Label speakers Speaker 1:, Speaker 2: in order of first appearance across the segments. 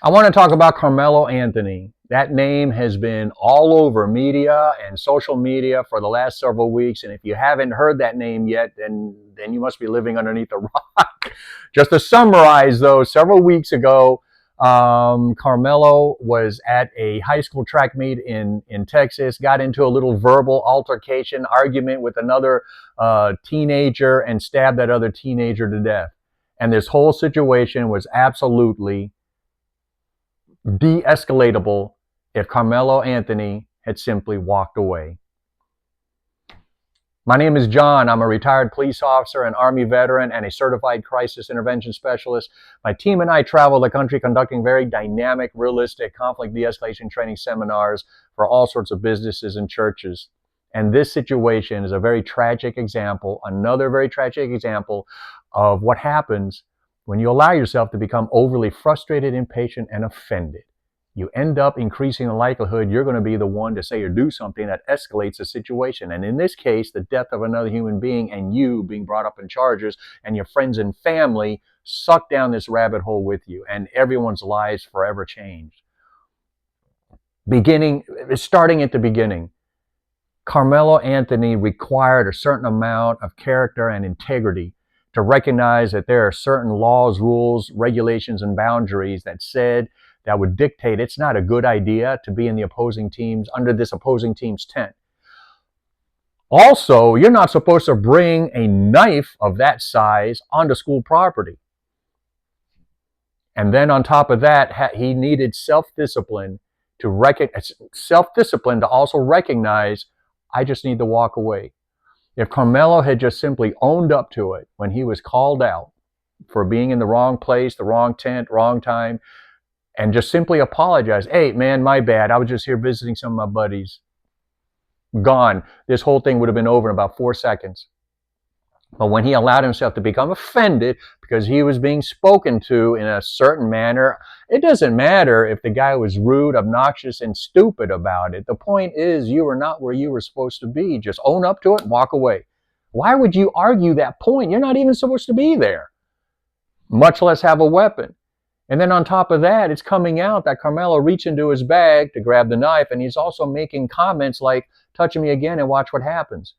Speaker 1: I want to talk about Carmelo Anthony. That name has been all over media and social media for the last several weeks. And if you haven't heard that name yet, then you must be living underneath a rock. Just to summarize, though, several weeks ago, Carmelo was at a high school track meet in Texas, got into a little verbal altercation, argument with another teenager, and stabbed that other teenager to death. And this whole situation was absolutely de-escalatable if Carmelo Anthony had simply walked away. My name is John. I'm a retired police officer, an Army veteran, and a certified crisis intervention specialist. My team and I travel the country conducting very dynamic, realistic conflict de-escalation training seminars for all sorts of businesses and churches. And this situation is a very tragic example, another very tragic example of what happens when you allow yourself to become overly frustrated, impatient, and offended. You end up increasing the likelihood you're going to be the one to say or do something that escalates the situation. And in this case, the death of another human being and you being brought up in charges and your friends and family suck down this rabbit hole with you, and everyone's lives forever changed. Starting at the beginning, Carmelo Anthony required a certain amount of character and integrity to recognize that there are certain laws, rules, regulations, and boundaries that would dictate it's not a good idea to be in the opposing teams, under this opposing team's tent. Also, you're not supposed to bring a knife of that size onto school property. And then on top of that, he needed self-discipline to also recognize, I just need to walk away. If Carmelo had just simply owned up to it when he was called out for being in the wrong place, the wrong tent, wrong time, and just simply apologized, hey, man, my bad. I was just here visiting some of my buddies. Gone. This whole thing would have been over in about 4 seconds. But when he allowed himself to become offended because he was being spoken to in a certain manner, it doesn't matter if the guy was rude, obnoxious, and stupid about it. The point is, you were not where you were supposed to be. Just own up to it and walk away. Why would you argue that point? You're not even supposed to be there, much less have a weapon. And then on top of that, it's coming out that Carmelo reached into his bag to grab the knife, and he's also making comments like, touch me again and watch what happens.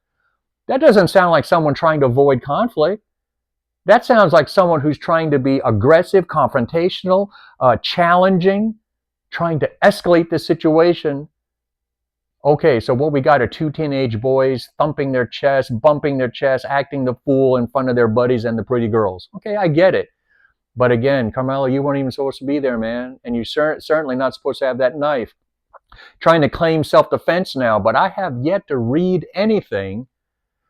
Speaker 1: That doesn't sound like someone trying to avoid conflict. That sounds like someone who's trying to be aggressive, confrontational, challenging, trying to escalate the situation. Okay, so what we got are two teenage boys thumping their chest, bumping their chest, acting the fool in front of their buddies and the pretty girls. Okay, I get it. But again, Carmelo, you weren't even supposed to be there, man. And you're certainly not supposed to have that knife. Trying to claim self-defense now, but I have yet to read anything,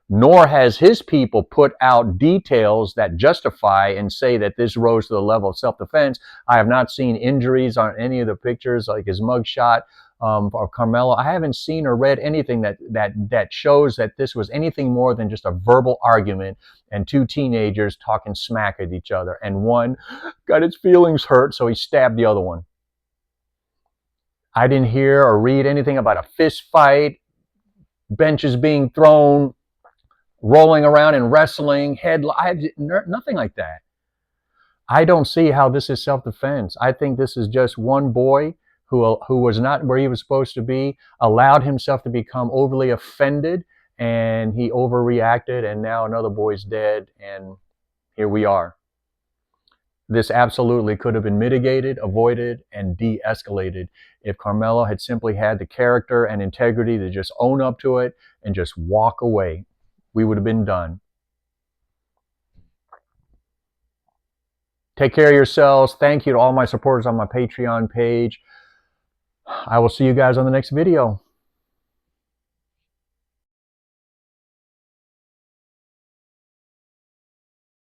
Speaker 1: nor has his people put out details that justify and say that this rose to the level of self-defense. I have not seen injuries on any of the pictures, like his mugshot of Carmelo. I haven't seen or read anything that shows that this was anything more than just a verbal argument and two teenagers talking smack at each other. And one got his feelings hurt, so he stabbed the other one. I didn't hear or read anything about a fist fight, benches being thrown, rolling around and wrestling, nothing like that. I don't see how this is self-defense. I think this is just one boy who was not where he was supposed to be, allowed himself to become overly offended, and he overreacted, and now another boy's dead, and here we are. This absolutely could have been mitigated, avoided, and de-escalated if Carmelo had simply had the character and integrity to just own up to it and just walk away. We would have been done. Take care of yourselves. Thank you to all my supporters on my Patreon page. I will see you guys on the next video.